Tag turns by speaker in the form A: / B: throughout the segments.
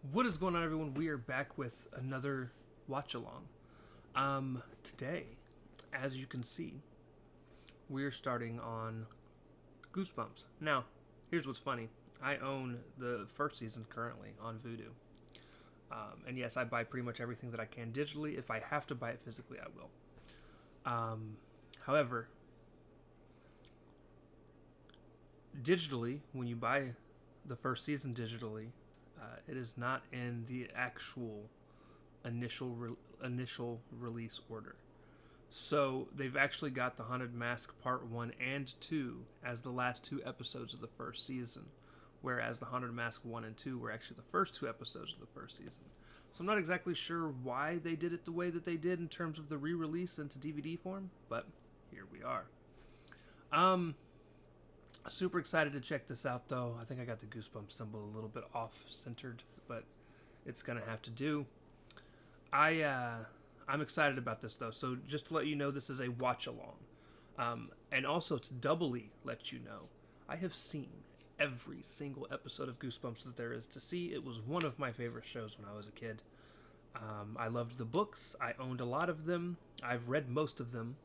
A: What is going on, everyone? We are back with another watch along. Today, as you can see, we're starting on Goosebumps. Now, here's what's funny. I own the first season currently on Vudu. And yes, I buy pretty much everything that I can digitally. If I have to buy it physically, I will. However, digitally, when you buy the first season digitally, it is not in the actual initial release order. So they've actually got the Haunted Mask Part 1 and 2 as the last two episodes of the first season, whereas the Haunted Mask 1 and 2 were actually the first two episodes of the first season. So I'm not exactly sure why they did it the way that they did in terms of the re-release into DVD form, but here we are. Super excited to check this out, though. I think I got the Goosebumps symbol a little bit off-centered, but it's gonna have to do. I'm excited about this, though. So just to let you know, this is a watch along, and also to doubly let you know, I have seen every single episode of Goosebumps that there is to see. It was one of my favorite shows when I was a kid. I loved the books. I owned a lot of them. I've read most of them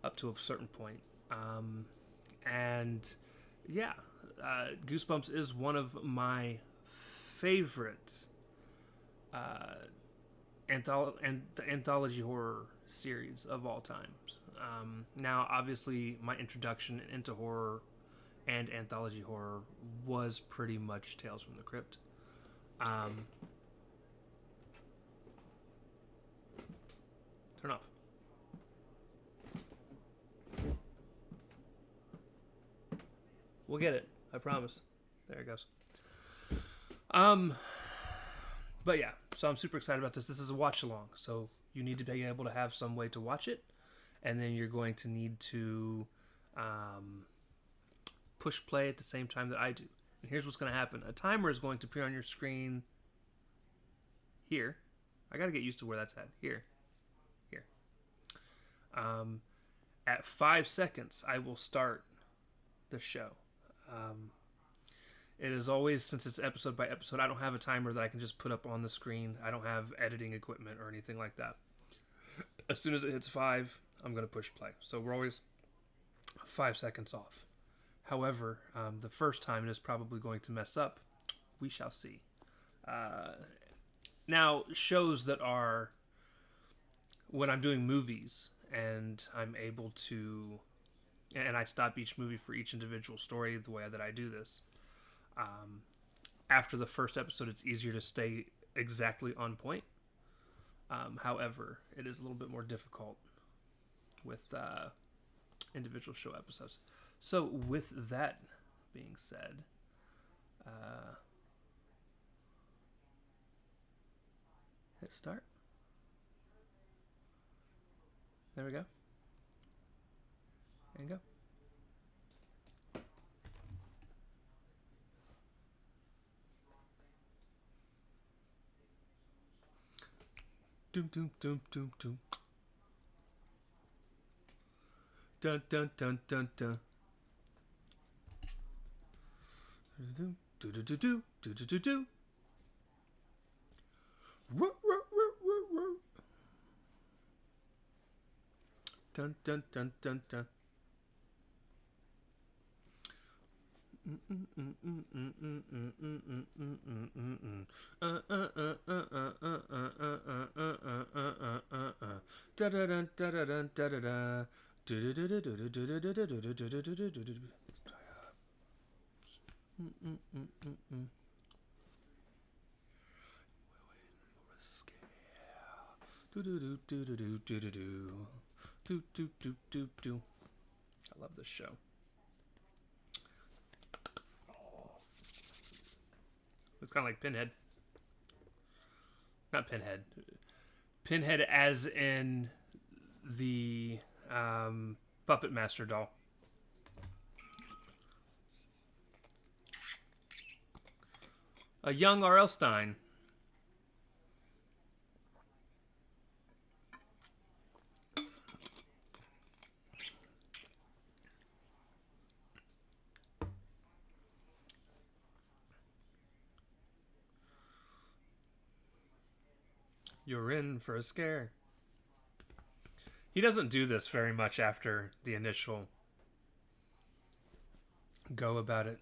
A: up to a certain point. And yeah, Goosebumps is one of my favorite anthology horror series of all times. Now, obviously, my introduction into horror and anthology horror was pretty much Tales from the Crypt. Turn off. We'll get it. I promise. There it goes. Um, but yeah, so I'm super excited about this. This is a watch along, so you need to be able to have some way to watch it, and then you're going to need to push play at the same time that I do. And here's what's going to happen: a timer is going to appear on your screen here. I got to get used to where that's at. Here. Um, at 5 seconds, I will start the show. It is always, since it's episode by episode, I don't have a timer that I can just put up on the screen. I don't have editing equipment or anything like that. As soon as it hits 5, I'm going to push play. So we're always 5 seconds off. However, the first time it is probably going to mess up. We shall see. Now, shows that are, when I'm doing movies and I'm able to, and I stop each movie for each individual story the way that I do this, after the first episode, it's easier to stay exactly on point. However, it is a little bit more difficult with individual show episodes. So, with that being said, hit start. There we go. And go. Doom doom doom doom doom. Dun dun dun dun dun. Do do do do do do do do do. Dun dun dun dun dun. I love this show. It's kind of like Pinhead. Not Pinhead. Pinhead as in the Puppet Master doll. A young R.L. Stein. You're in for a scare. He doesn't do this very much after the initial go about it.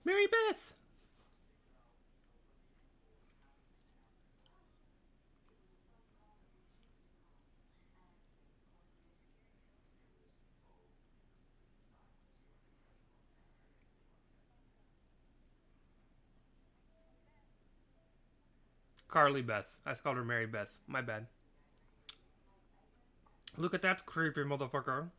A: Mary Beth! Carly Beth. I called her Mary Beth. My bad. Look at that creepy motherfucker.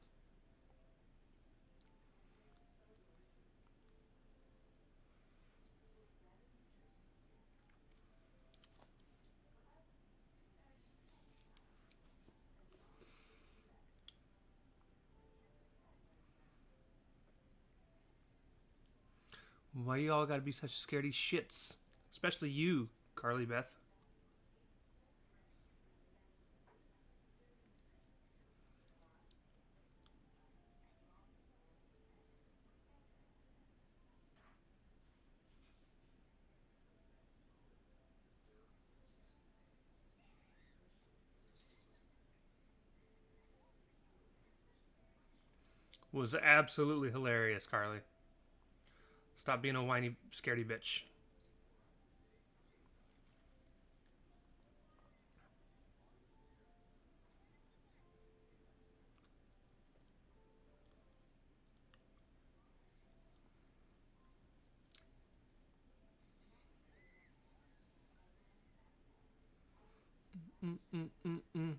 A: Why you all gotta be such scaredy shits? Especially you, Carly Beth. Was absolutely hilarious, Carly. Stop being a whiny, scaredy bitch. Mm-mm-mm-mm.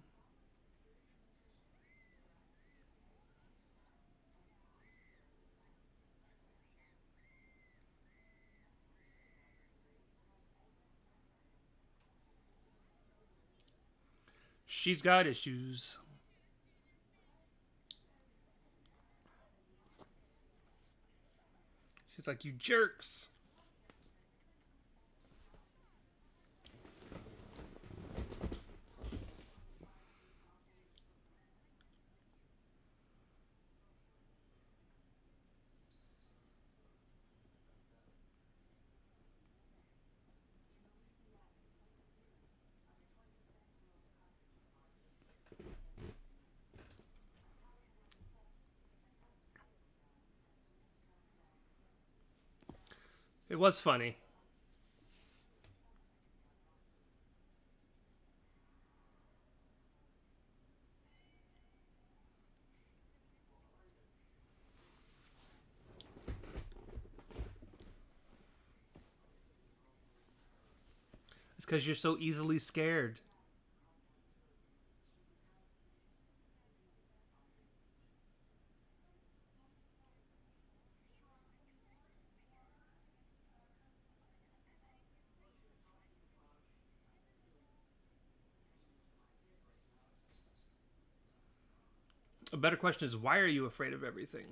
A: She's got issues. She's like, you jerks. It was funny. It's because you're so easily scared. A better question is, why are you afraid of everything?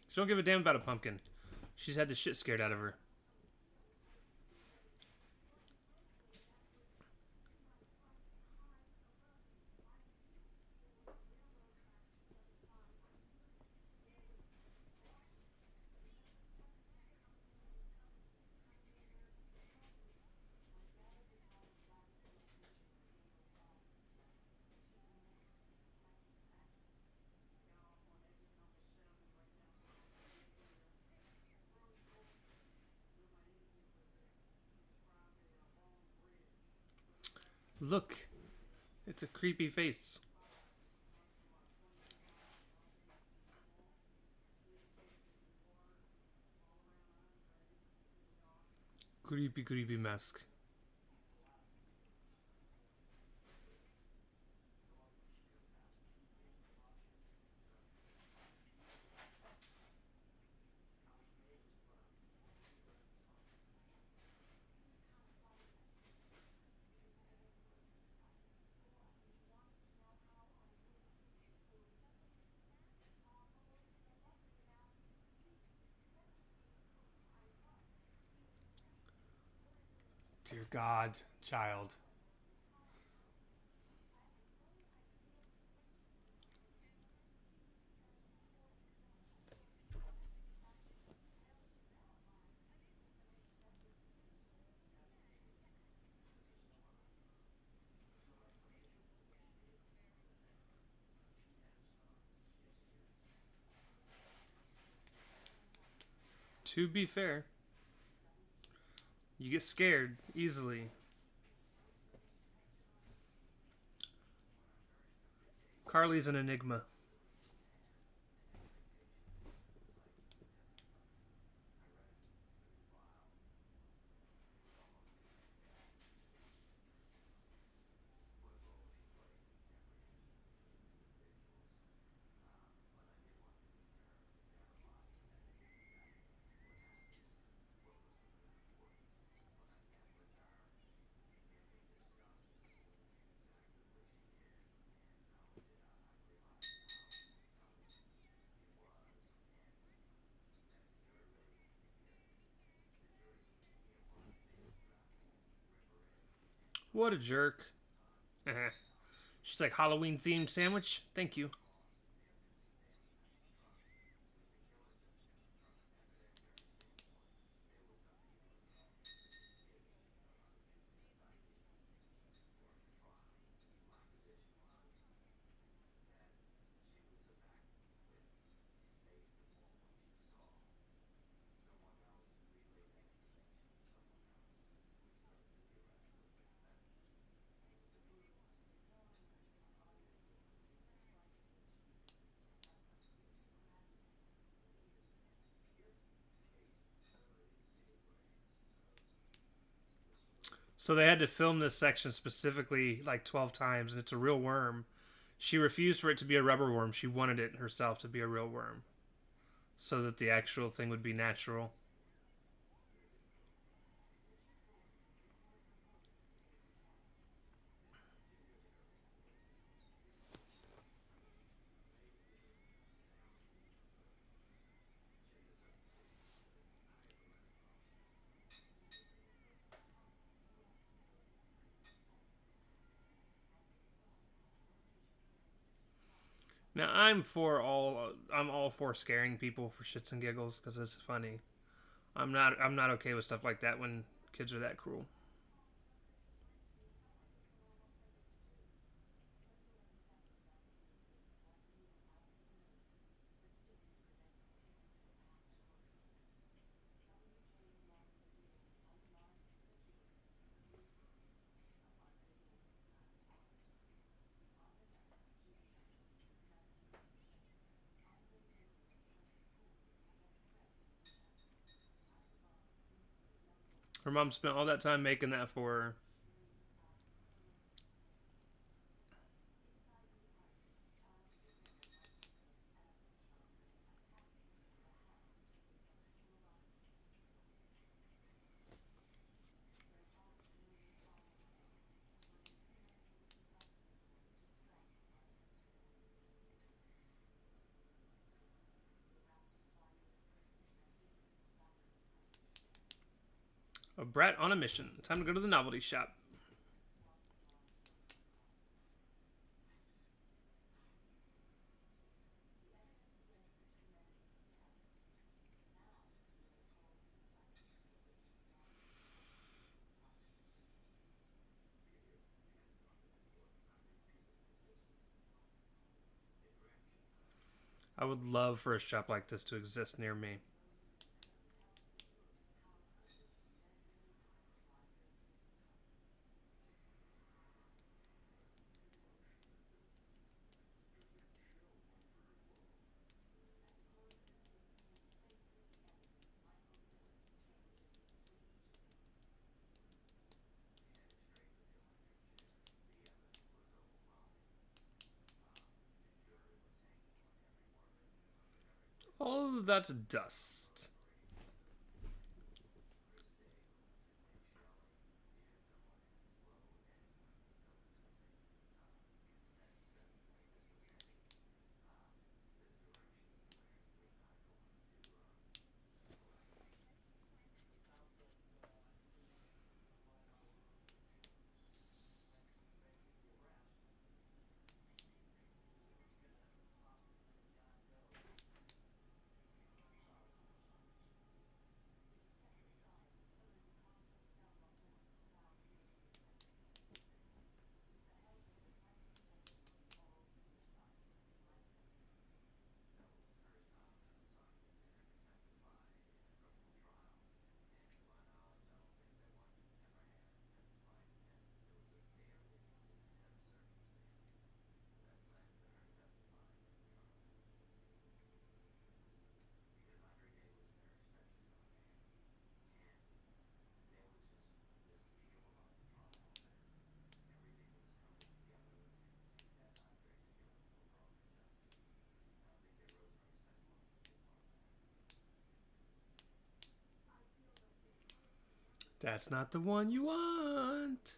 A: She don't give a damn about a pumpkin. She's had the shit scared out of her. Look, it's a creepy face. Creepy, creepy mask. Dear God, child. To be fair, you get scared easily. Carly's an enigma. What a jerk. She's like, Halloween themed sandwich? Thank you. So they had to film this section specifically like 12 times, and it's a real worm. She refused for it to be a rubber worm. She wanted it herself to be a real worm so that the actual thing would be natural. Now I'm all for scaring people for shits and giggles because it's funny. I'm not okay with stuff like that when kids are that cruel. Her mom spent all that time making that for her. A brat on a mission. Time to go to the novelty shop. I would love for a shop like this to exist near me. All of that dust. That's not the one you want.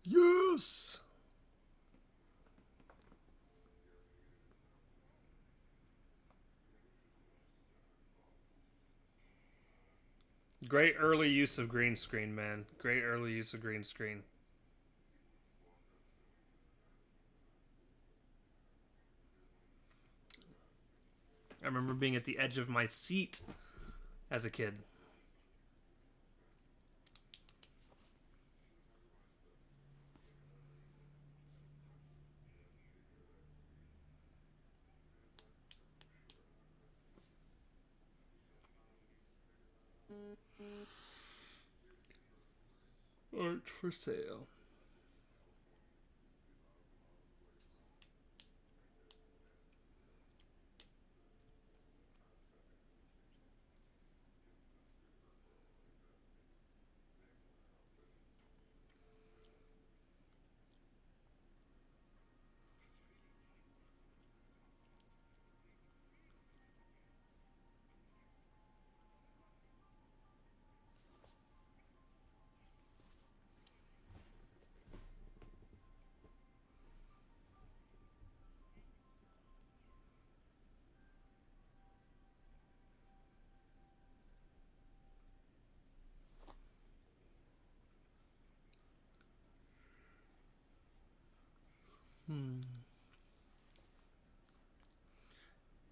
A: Yes. Great early use of green screen, man. Great early use of green screen. I remember being at the edge of my seat as a kid. Art for sale.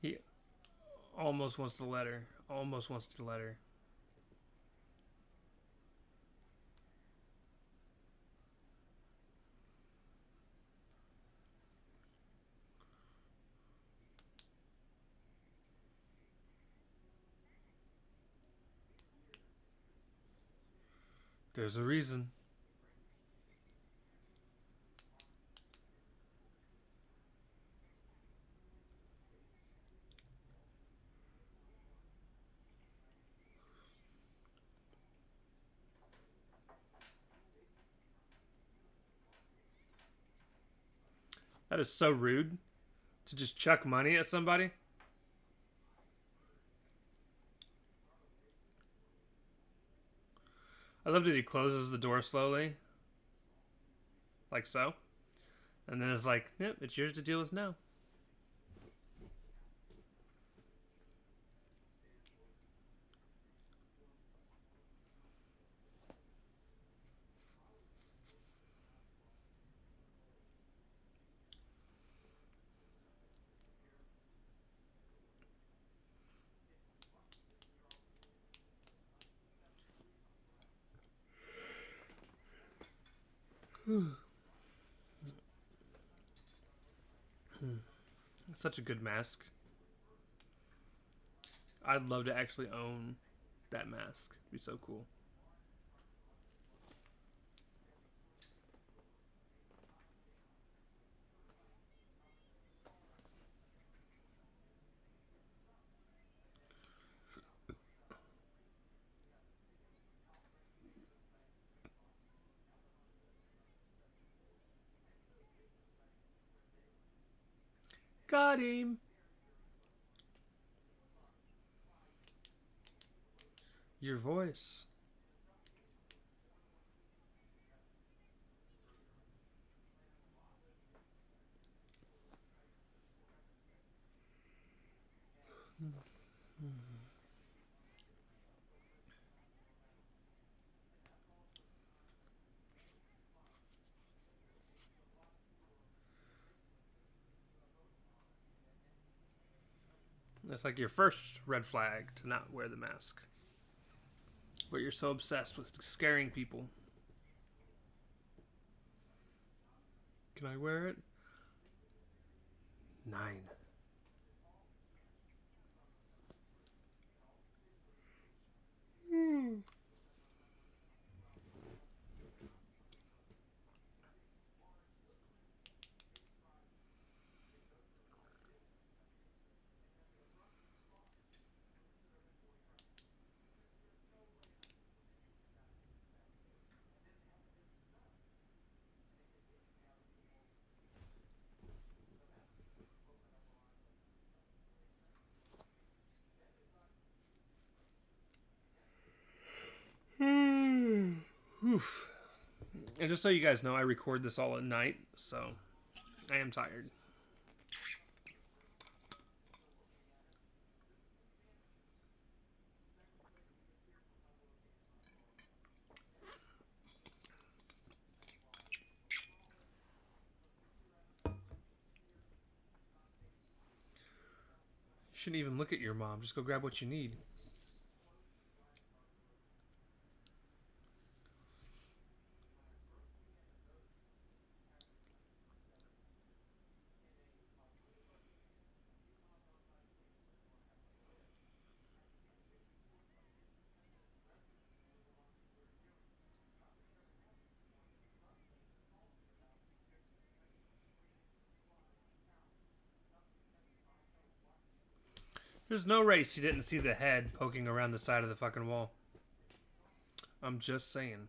A: He almost wants the letter. Almost wants the letter. There's a reason. That is so rude to just chuck money at somebody. I love that he closes the door slowly, like so, and then it's like, "Yep, it's yours to deal with now." It's such a good mask. I'd love to actually own that mask. It'd be so cool. Got him. Your voice. That's like your first red flag to not wear the mask. But you're so obsessed with scaring people. Can I wear it? 9. Oof. And just so you guys know, I record this all at night, so I am tired. You shouldn't even look at your mom. Just go grab what you need. There's no race you didn't see the head poking around the side of the fucking wall. I'm just saying.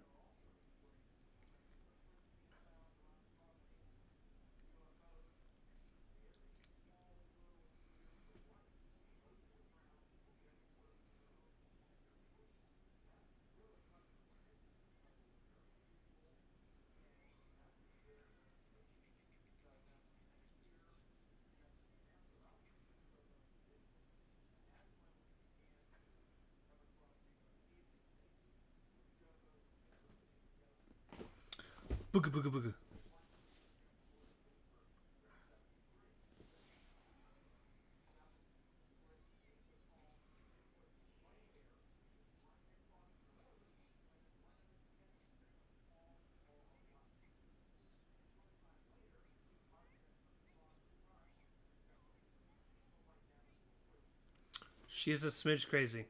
A: Booga booga booga. She's a smidge crazy.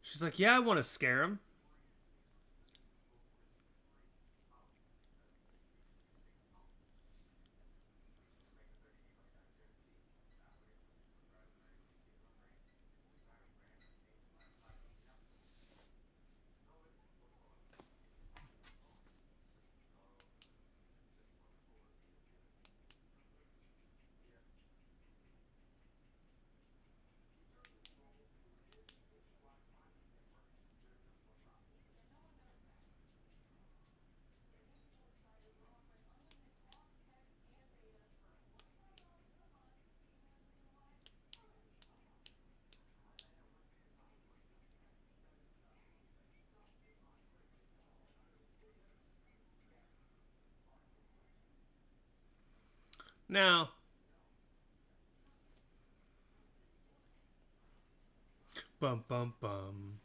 A: She's like, yeah, I want to scare him. Now, bum bum bum.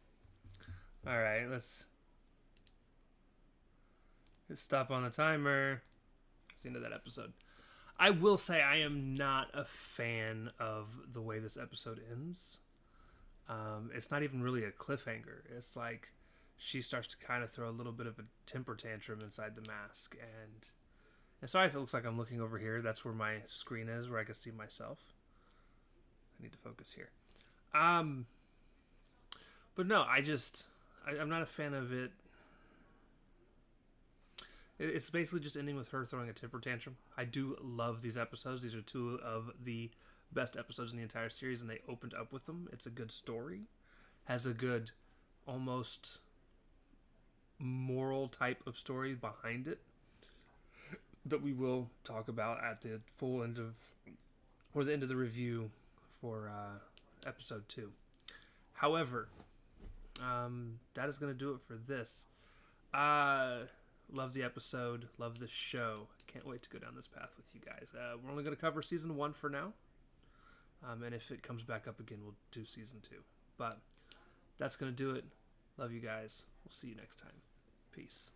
A: All right, let's stop on the timer. It's the end of that episode. I will say I am not a fan of the way this episode ends. It's not even really a cliffhanger. It's like she starts to kind of throw a little bit of a temper tantrum inside the mask. And sorry if it looks like I'm looking over here. That's where my screen is, where I can see myself. I need to focus here. But no, I'm not a fan of it. It's basically just ending with her throwing a temper tantrum. I do love these episodes. These are two of the best episodes in the entire series, and they opened up with them. It's a good story. Has a good, almost moral type of story behind it that we will talk about at the full end of, or the end of the review for episode 2. However, that is going to do it for this. Love the episode. Love the show. Can't wait to go down this path with you guys. We're only going to cover season 1 for now. And if it comes back up again, we'll do season 2. But that's going to do it. Love you guys. We'll see you next time. Peace.